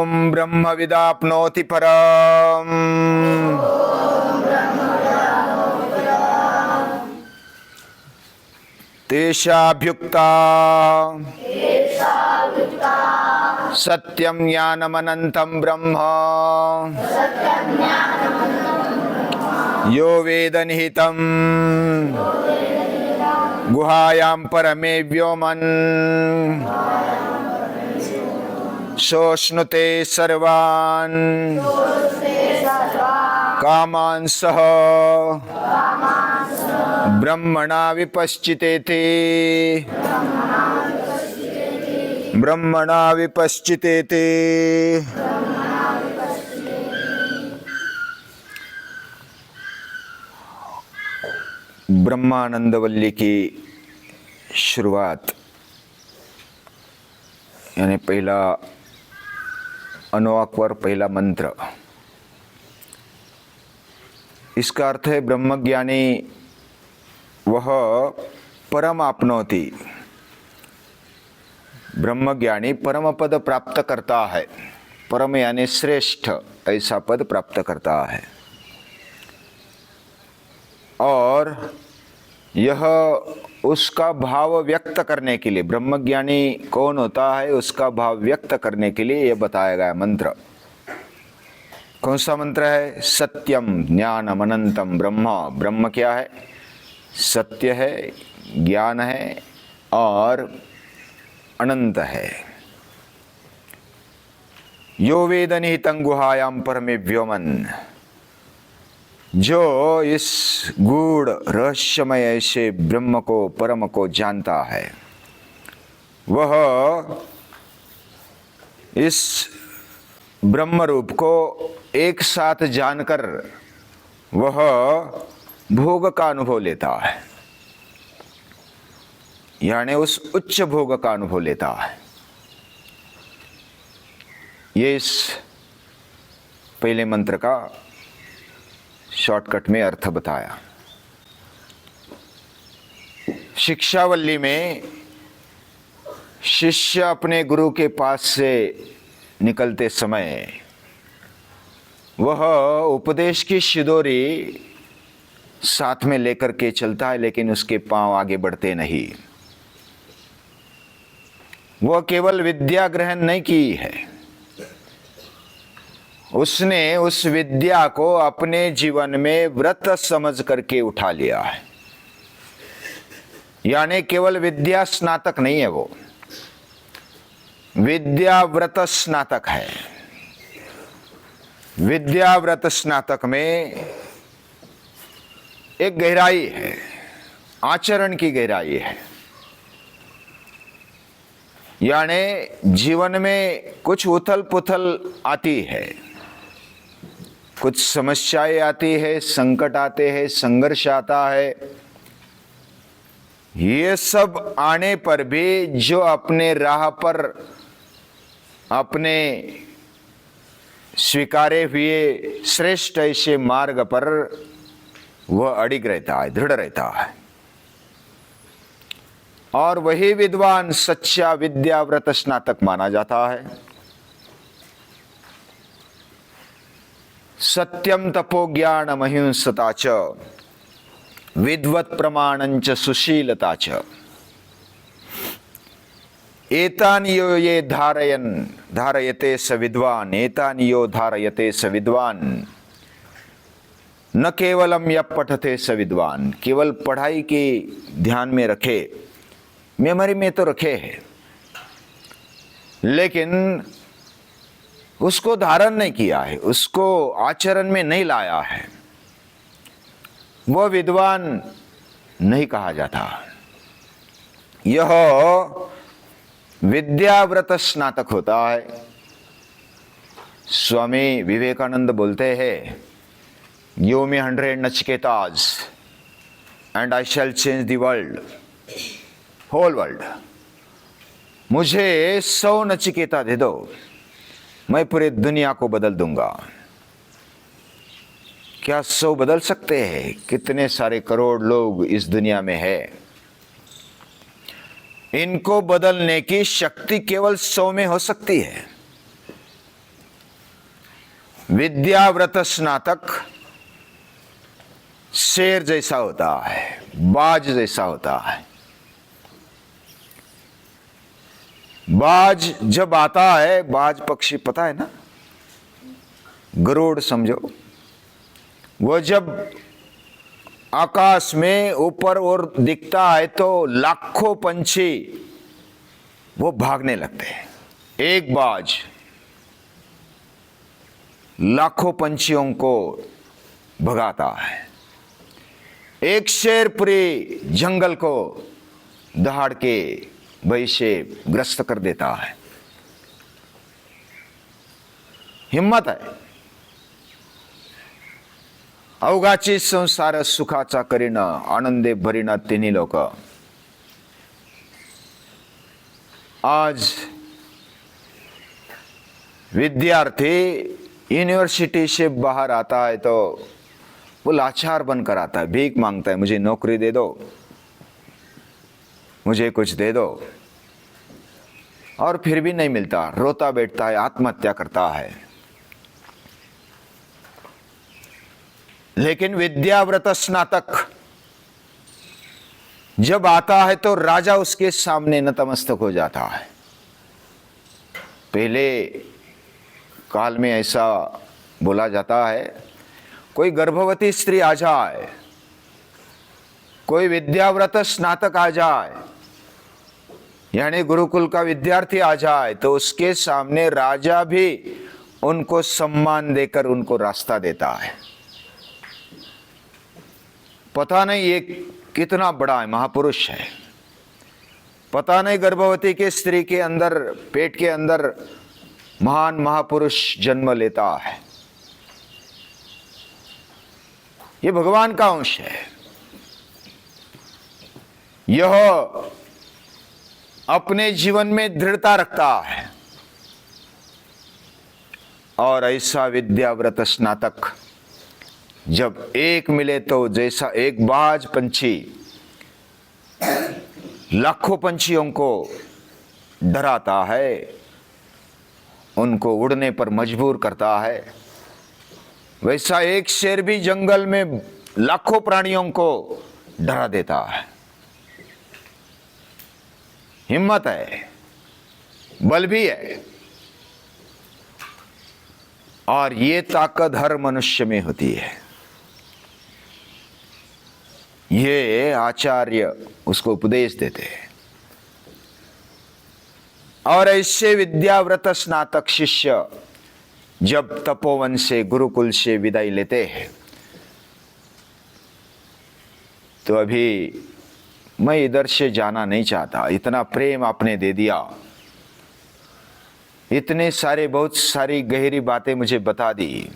ओम ब्रह्मविदाप्नोति परम् तेषाभ्युक्ता सत्यं ज्ञानमनन्तं ब्रह्म यो वेद निहितं गुहायां परमे व्योमन् सोऽश्नुते सर्वान् कामान् सह ब्रह्मणा विपश्चितेति ब्रह्मणा विपश्चितेति। ब्रह्मानंदवल्ली की शुरुआत यानी पहला अनुवाकवर पहला मंत्र, इसका अर्थ है ब्रह्मज्ञानी वह परम आपनोति, ब्रह्मज्ञानी परम पद प्राप्त करता है। परम यानी श्रेष्ठ, ऐसा पद प्राप्त करता है। और यह उसका भाव व्यक्त करने के लिए, ब्रह्मज्ञानी कौन होता है उसका भाव व्यक्त करने के लिए यह बताया गया मंत्र। कौन सा मंत्र है? सत्यम ज्ञानम अनंतम ब्रह्म। ब्रह्म क्या है? सत्य है, ज्ञान है और अनंत है। यो वेद निहितं गुहायां परमे व्योमन्, जो इस गूढ़ रहस्यमय ऐसे ब्रह्म को, परम को जानता है, वह इस ब्रह्म रूप को एक साथ जानकर वह भोग का अनुभव लेता है, यानी उस उच्च भोग का अनुभव लेता है। ये इस पहले मंत्र का शॉर्टकट में अर्थ बताया। शिक्षावल्ली में शिष्य अपने गुरु के पास से निकलते समय वह उपदेश की शिदोरी साथ में लेकर के चलता है, लेकिन उसके पांव आगे बढ़ते नहीं। वह केवल विद्या ग्रहण नहीं की है, उसने उस विद्या को अपने जीवन में व्रत समझ करके उठा लिया है। यानी केवल विद्या स्नातक नहीं है, वो विद्या व्रत स्नातक है। विद्या व्रत स्नातक में एक गहराई है, आचरण की गहराई है। यानी जीवन में कुछ उथल पुथल आती है, कुछ समस्याएं आती है, संकट आते हैं, संघर्ष आता है। ये सब आने पर भी जो अपने राह पर, अपने स्वीकारे हुए श्रेष्ठ ऐसे मार्ग पर वह अडिग रहता है, दृढ़ रहता है। और वही विद्वान सच्चा विद्या व्रत स्नातक माना जाता है। सत्यम तपो ज्ञान महिंसता च विद्वत् प्रमाणंच सुशीलता च एतानि यो ये धारयते स विद्वान, एतानि यो धारयते स विद्वान, न केवलम यः पठते स विद्वान। केवल पढ़ाई के ध्यान में रखे, मेमोरी में तो रखे है, लेकिन उसको धारण नहीं किया है, उसको आचरण में नहीं लाया है, वह विद्वान नहीं कहा जाता। यह विद्याव्रत स्नातक होता है। स्वामी विवेकानंद बोलते हैं, give me 100 Nachiketas and I shall change the world, whole world. मुझे 100 नचिकेता दे दो, मैं पूरी दुनिया को बदल दूंगा। क्या 100 बदल सकते हैं? कितने सारे करोड़ लोग इस दुनिया में है। इनको बदलने की शक्ति केवल 100 में हो सकती है। विद्याव्रत स्नातक शेर जैसा होता है, बाज जैसा होता है। बाज जब आता है, बाज पक्षी पता है ना, गरुड़ समझो, वो जब आकाश में ऊपर और दिखता है तो लाखों पंछी वो भागने लगते हैं। एक बाज लाखों पंछियों को भगाता है। एक शेर पूरे जंगल को दहाड़ के भय से ग्रस्त कर देता है। हिम्मत आहे. अवघाची संसार सुखाचा करीन, आनंदे भरीन तिन्ही लोक. आज विद्यार्थी यूनिवर्सिटी से बाहर आता है तो वो लाचार बनकर आता है, भीख मांगता है, मुझे नौकरी दे दो, मुझे कुछ दे दो, और फिर भी नहीं मिलता, रोता बैठता है, आत्महत्या करता है. लेकिन विद्याव्रत स्नातक जब आता है तो राजा उसके सामने नतमस्तक हो जाता है. पहले काल में ऐसा बोला जाता है, कोई गर्भवती स्त्री आ जाए, कोई विद्याव्रत स्नातक आ जाए, यानी गुरुकुल का विद्यार्थी आ जाए, तो उसके सामने राजा भी उनको सम्मान देकर उनको रास्ता देता है. पता नहीं ये कितना बड़ा है, महापुरुष है. पता नहीं गर्भवती के स्त्री के अंदर, पेट के अंदर महान महापुरुष जन्म लेता है. ये भगवान का अंश है. यह अपने जीवन में दृढ़ता रखता है. और ऐसा विद्याव्रत स्नातक जब एक मिले तो जैसा एक बाज पंछी लाखों पंछियों को डराता है, उनको उड़ने पर मजबूर करता है, वैसा एक शेर भी जंगल में लाखों प्राणियों को डरा देता है. हिम्मत है, बल भी है, और ये ताकत हर मनुष्य में होती है. ये आचार्य उसको उपदेश देते हैं. और ऐसे विद्याव्रत स्नातक शिष्य जब तपोवन से, गुरुकुल से विदाई लेते हैं, तो अभी मैं इधर से जाना नहीं चाहता, इतना प्रेम आपने दे दिया, इतने सारे, बहुत सारी गहरी बातें मुझे बता दी,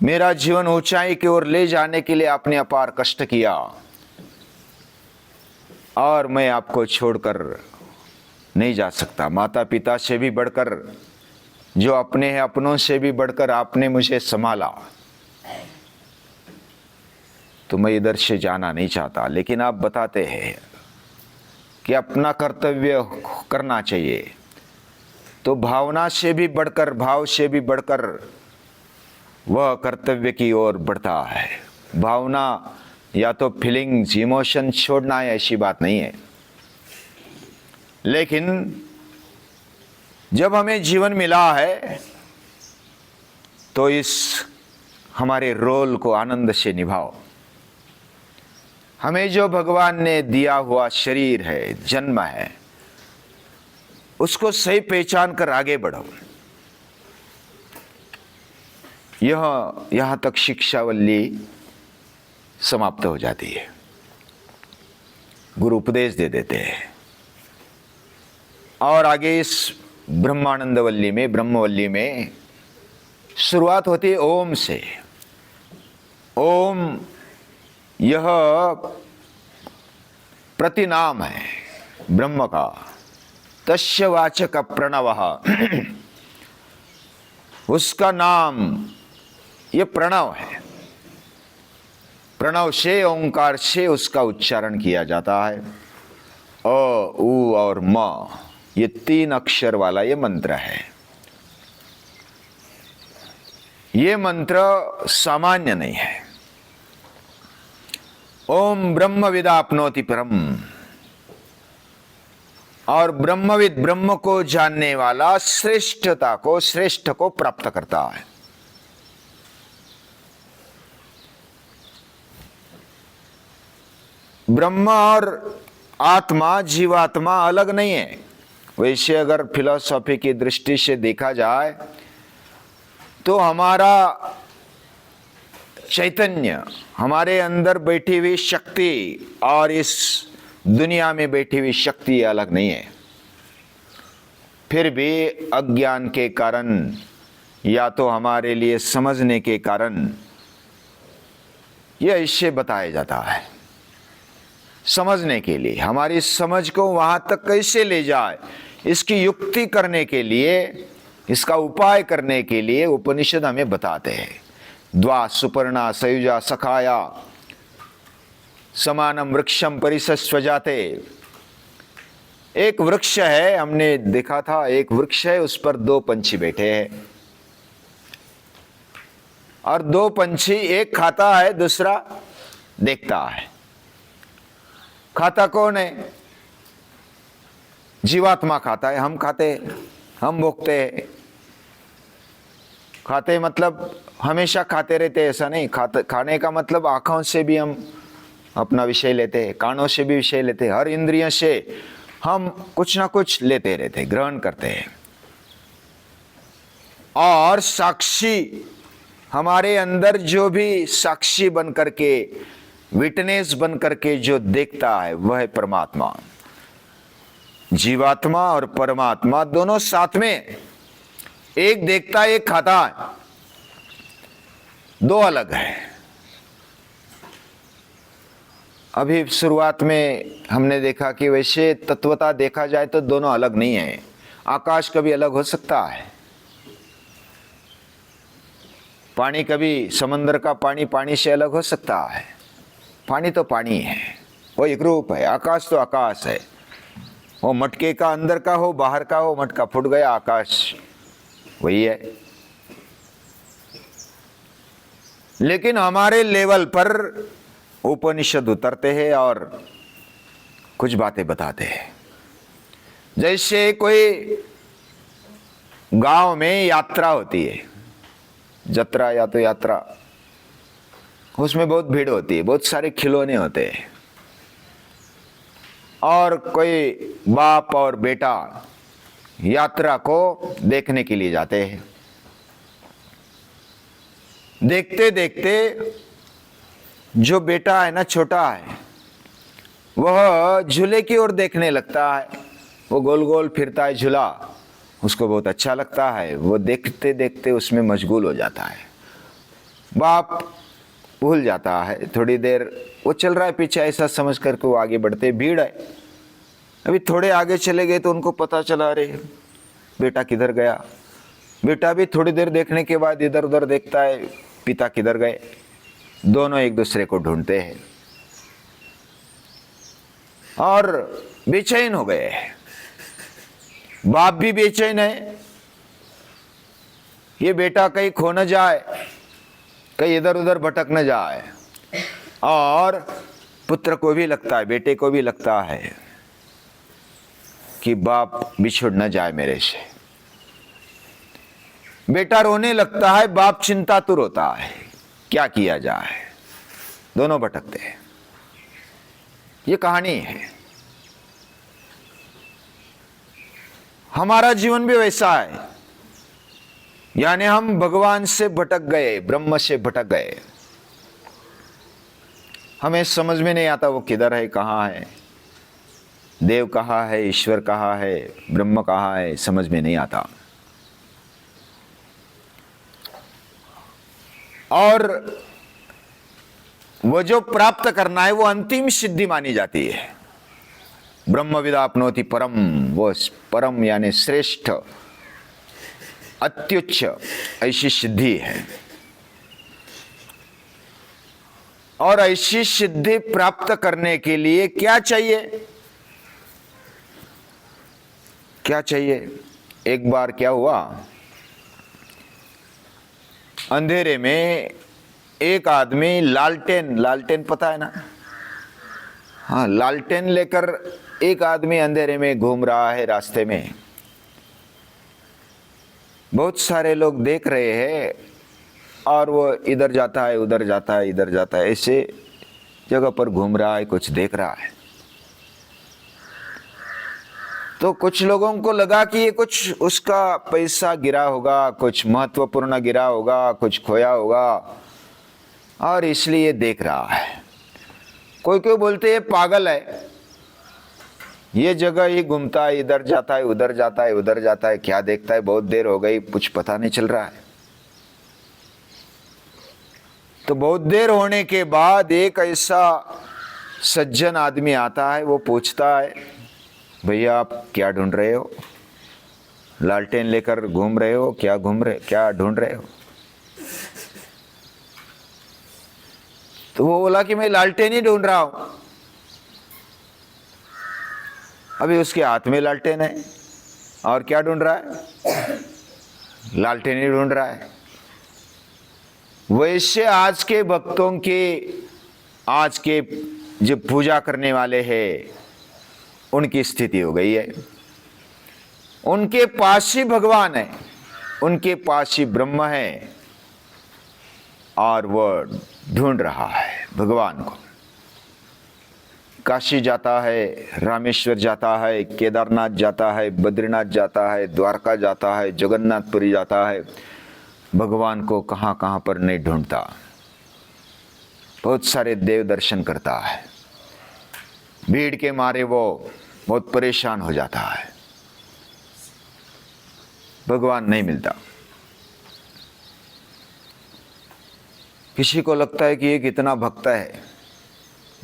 मेरा जीवन ऊंचाई की ओर ले जाने के लिए आपने अपार कष्ट किया, और मैं आपको छोड़कर नहीं जा सकता. माता पिता से भी बढ़कर, जो अपने हैं अपनों से भी बढ़कर आपने मुझे संभाला, तो मैं इधर से जाना नहीं चाहता. लेकिन आप बताते हैं कि अपना कर्तव्य करना चाहिए, तो भावना से भी बढ़कर, भाव से भी बढ़कर वह कर्तव्य की ओर बढ़ता है. भावना या तो फीलिंग्स, इमोशन छोड़ना है, ऐसी बात नहीं है. लेकिन जब हमें जीवन मिला है तो इस हमारे रोल को आनंद से निभाओ. हमें जो भगवान ने दिया हुआ शरीर है, जन्म है, उसको सही पहचान कर आगे बढ़ो. यहां तक शिक्षावल्ली समाप्त हो जाती है. गुरु उपदेश दे देते हैं, और आगे इस ब्रह्मानंदवल्ली में, ब्रह्मवल्ली में शुरुआत होती है ओम से. ओम यह प्रतिनाम है ब्रह्म का. तस्य वाचक प्रणवः, उसका नाम ये प्रणव है. प्रणव से, ओंकार से उसका उच्चारण किया जाता है. अ, उ और म, ये 3 अक्षर वाला ये मंत्र है. ये मंत्र सामान्य नहीं है। ओम ब्रह्मविदाप्नोति परम, और ब्रह्मविद ब्रह्म को जानने वाला श्रेष्ठता को, श्रेष्ठ को प्राप्त करता है। ब्रह्म और आत्मा, जीवात्मा अलग नहीं है। वैसे अगर फिलॉसफी की दृष्टि से देखा जाए तो हमारा चैतन्य, हमारे अंदर बैठी हुई शक्ति और इस दुनिया में बैठी हुई शक्ति अलग नहीं है। फिर भी अज्ञान के कारण या तो हमारे लिए समझने के कारण यह ऐसे बताया जाता है। समझने के लिए, हमारी समझ को वहां तक कैसे ले जाए, इसकी युक्ति करने के लिए, इसका उपाय करने के लिए उपनिषद हमें बताते हैं। द्वा सुपर्णा सयुजा सखाया समानम वृक्षम परिसस्वजाते। एक वृक्ष है, हमने देखा था, एक वृक्ष है, उस पर दो पंछी बैठे हैं और दो पंछी, एक खाता है दूसरा देखता है। खाता कौन है? जीवात्मा खाता है, हम खाते, हम भोगते हैं। खाते मतलब हमेशा खाते रहते ऐसा नहीं। खाने का मतलब आंखों से भी हम अपना विषय लेते हैं, कानों से भी विषय लेते हैं, हर इंद्रियों से हम कुछ ना कुछ लेते रहते, ग्रहण करते हैं। और साक्षी, हमारे अंदर जो भी साक्षी बन करके, विटनेस बन करके जो देखता है वह है परमात्मा। जीवात्मा और परमात्मा दोनों साथ में, एक देखता है एक खाता है, दो अलग है। अभी शुरुआत में हमने देखा कि वैसे तत्वता देखा जाए तो दोनों अलग नहीं है। आकाश कभी अलग हो सकता है, पानी कभी, समंदर का पानी पानी से अलग हो सकता है। पानी तो पानी है, वो एक रूप है। आकाश तो आकाश है, वो मटके का अंदर का हो बाहर का हो, मटका फूट गया, आकाश वही है। लेकिन हमारे लेवल पर उपनिषद उतरते हैं और कुछ बातें बताते हैं। जैसे कोई गांव में यात्रा होती है, जत्रा या तो यात्रा, उसमें बहुत भीड़ होती है, बहुत सारे खिलौने होते हैं, और कोई बाप और बेटा यात्रा को देखने के लिए जाते हैं। देखते देखते जो बेटा है ना, छोटा है, वह झूले की ओर देखने लगता है। वो गोल गोल फिरता है झूला, उसको बहुत अच्छा लगता है। वो देखते देखते उसमें मशगूल हो जाता है। बाप भूल जाता है, थोड़ी देर वो चल रहा है पीछे, ऐसा समझ करके वो आगे बढ़ते। भीड़ है, अभी थोड़े आगे चले गए तो उनको पता चला, अरे बेटा किधर गया। बेटा भी थोड़ी देर देखने के बाद इधर उधर देखता है, पिता किधर गए। दोनों एक दूसरे को ढूंढते हैं और बेचैन हो गए। बाप भी बेचैन है, ये बेटा कहीं खो न जाए, कहीं इधर उधर भटक न जाए। और पुत्र को भी लगता है, बेटे को भी लगता है कि बाप बिछुड़ न जाए मेरे से। बेटा रोने लगता है, बाप चिंतातुर होता है, क्या किया जाए। दोनों भटकते हैं। ये कहानी है। हमारा जीवन भी वैसा है, यानी हम भगवान से भटक गए, ब्रह्म से भटक गए। हमें समझ में नहीं आता वो किधर है, कहाँ है, देव कहाँ है, ईश्वर कहाँ है, ब्रह्म कहाँ है, समझ में नहीं आता। और वो जो प्राप्त करना है वो अंतिम सिद्धि मानी जाती है। ब्रह्मविदाप्नोति परम, वो परम यानी श्रेष्ठ, अत्युच्च ऐसी सिद्धि है। और ऐसी सिद्धि प्राप्त करने के लिए क्या चाहिए? क्या चाहिए? एक बार क्या हुआ, अंधेरे में एक आदमी लालटेन, लालटेन पता है ना? हाँ, लालटेन लेकर एक आदमी अंधेरे में घूम रहा है रास्ते में। बहुत सारे लोग देख रहे हैं और वो इधर जाता है, उधर जाता है, इधर जाता है, ऐसे जगह पर घूम रहा है, कुछ देख रहा है। तो कुछ लोगों को लगा कि ये कुछ उसका पैसा गिरा होगा, कुछ महत्वपूर्ण गिरा होगा, कुछ खोया होगा, और इसलिए देख रहा है। कोई कोई बोलते हैं पागल है, ये जगह ही घूमता है, इधर जाता है, उधर जाता है, उधर जाता है, क्या देखता है, बहुत देर हो गई, कुछ पता नहीं चल रहा है। तो बहुत देर होने के बाद एक ऐसा सज्जन आदमी आता है, वो पूछता है, भैया आप क्या ढूंढ रहे हो? लालटेन लेकर घूम रहे हो, क्या ढूंढ रहे हो? तो वो बोला कि मैं लालटेन ही ढूंढ रहा हूं। अभी उसके हाथ में लालटेन है और क्या ढूंढ रहा है? लालटेन ही ढूंढ रहा है। वैसे आज के भक्तों के, आज के जो पूजा करने वाले हैं, उनकी स्थिति हो गई है। उनके पास ही भगवान है, उनके पास ही ब्रह्म है, और वह ढूंढ रहा है भगवान को। काशी जाता है, रामेश्वर जाता है, केदारनाथ जाता है, बद्रीनाथ जाता है, द्वारका जाता है, जगन्नाथपुरी जाता है, भगवान को कहाँ कहाँ पर नहीं ढूंढता। बहुत सारे देव दर्शन करता है, भीड़ के मारे वो बहुत परेशान हो जाता है, भगवान नहीं मिलता। किसी को लगता है कि ये कितना भक्त है,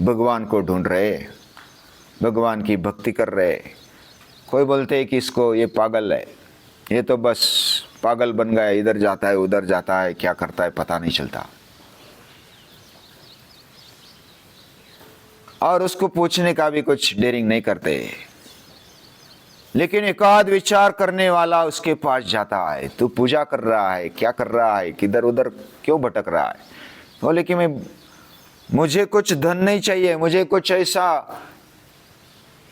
भगवान को ढूंढ रहे, भगवान की भक्ति कर रहे। कोई बोलते है कि इसको, ये पागल है, ये तो बस पागल बन गया, इधर जाता है, उधर जाता है, क्या करता है पता नहीं चलता। और उसको पूछने का भी कुछ डेयरिंग नहीं करते। लेकिन एकाध विचार करने वाला उसके पास जाता है, तू पूजा कर रहा है, क्या कर रहा है, किधर उधर क्यों भटक रहा है? बोले कि मुझे कुछ धन नहीं चाहिए, मुझे कुछ ऐसा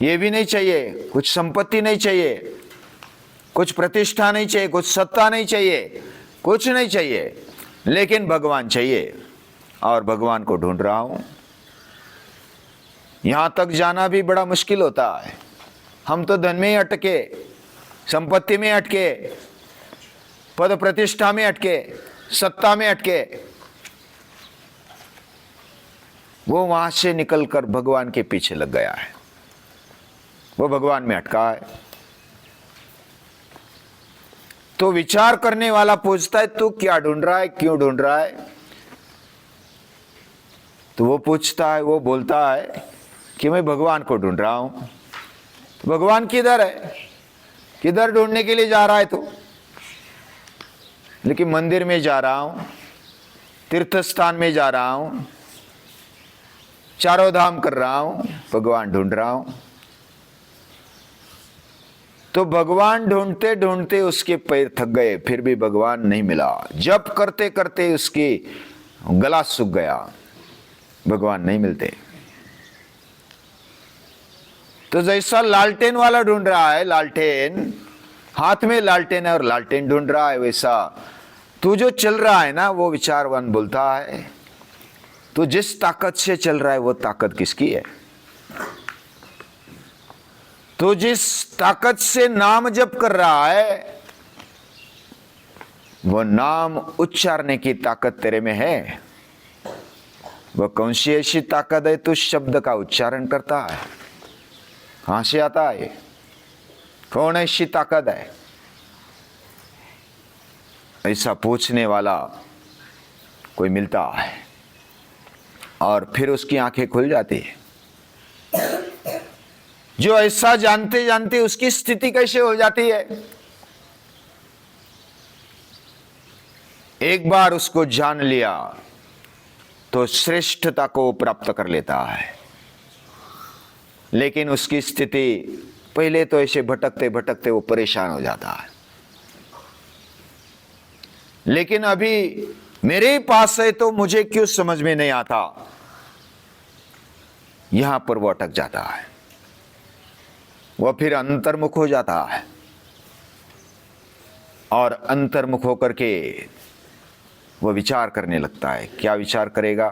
ये भी नहीं चाहिए, कुछ संपत्ति नहीं चाहिए, कुछ प्रतिष्ठा नहीं चाहिए, कुछ सत्ता नहीं चाहिए, कुछ नहीं चाहिए, लेकिन भगवान चाहिए, और भगवान को ढूंढ रहा हूं। यहां तक जाना भी बड़ा मुश्किल होता है। हम तो धन में ही अटके, संपत्ति में अटके, पद प्रतिष्ठा में अटके, सत्ता में अटके। वो वहां से निकलकर भगवान के पीछे लग गया है, वो भगवान में अटका है। तो विचार करने वाला पूछता है, तू क्या ढूंढ रहा है, क्यों ढूंढ रहा है? तो वो पूछता है, वो बोलता है कि मैं भगवान को ढूंढ रहा हूं। तो भगवान किधर है? किधर ढूंढने के लिए जा रहा है तू? लेकिन मंदिर में जा रहा हूं, तीर्थ स्थान में जा रहा हूं, चारों धाम कर रहा हूं, भगवान ढूंढ रहा हूं। तो भगवान ढूंढते ढूंढते उसके पैर थक गए, फिर भी भगवान नहीं मिला। जप करते करते उसकी गला सूख गया, भगवान नहीं मिलते। तो जैसा लालटेन वाला ढूंढ रहा है, लालटेन हाथ में लालटेन है और लालटेन ढूंढ रहा है, वैसा तू जो चल रहा है ना, वो विचारवान बोलता है, तू जिस ताकत से चल रहा है वो ताकत किसकी है? तू जिस ताकत से नाम जप कर रहा है, वो नाम उच्चारने की ताकत तेरे में है? वह कौन सी ऐसी ताकत है तू शब्द का उच्चारण करता है? कहां से आता है? कौन ऐसी ताकत है? ऐसा पूछने वाला कोई मिलता है और फिर उसकी आंखें खुल जाती है। जो ऐसा जानते जानते उसकी स्थिति कैसे हो जाती है? एक बार उसको जान लिया तो श्रेष्ठता को प्राप्त कर लेता है। लेकिन उसकी स्थिति पहले तो ऐसे भटकते भटकते वो परेशान हो जाता है। लेकिन अभी मेरे पास है तो मुझे क्यों समझ में नहीं आता, यहां पर वो अटक जाता है, वह फिर अंतर्मुख हो जाता है और अंतर्मुख होकर के वह विचार करने लगता है। क्या विचार करेगा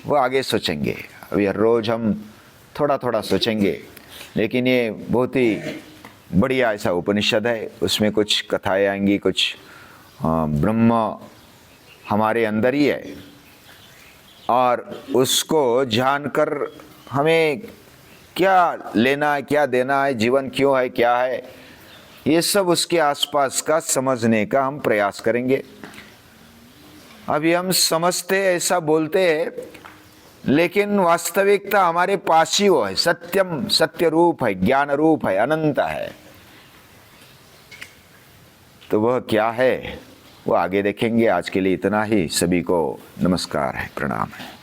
वो आगे सोचेंगे। अभी हर रोज हम थोड़ा थोड़ा सोचेंगे, लेकिन ये बहुत ही बढ़िया ऐसा उपनिषद है, उसमें कुछ कथाएं आएंगी, कुछ ब्रह्म हमारे अंदर ही है और उसको जानकर हमें क्या लेना है, क्या देना है, जीवन क्यों है, क्या है, ये सब उसके आसपास का समझने का हम प्रयास करेंगे। अभी हम समझते ऐसा बोलते हैं, लेकिन वास्तविकता हमारे पास ही वो है, सत्यम, सत्य रूप है, ज्ञान रूप है, अनंत है। तो वह क्या है वो आगे देखेंगे। आज के लिए इतना ही। सभी को नमस्कार है, प्रणाम है।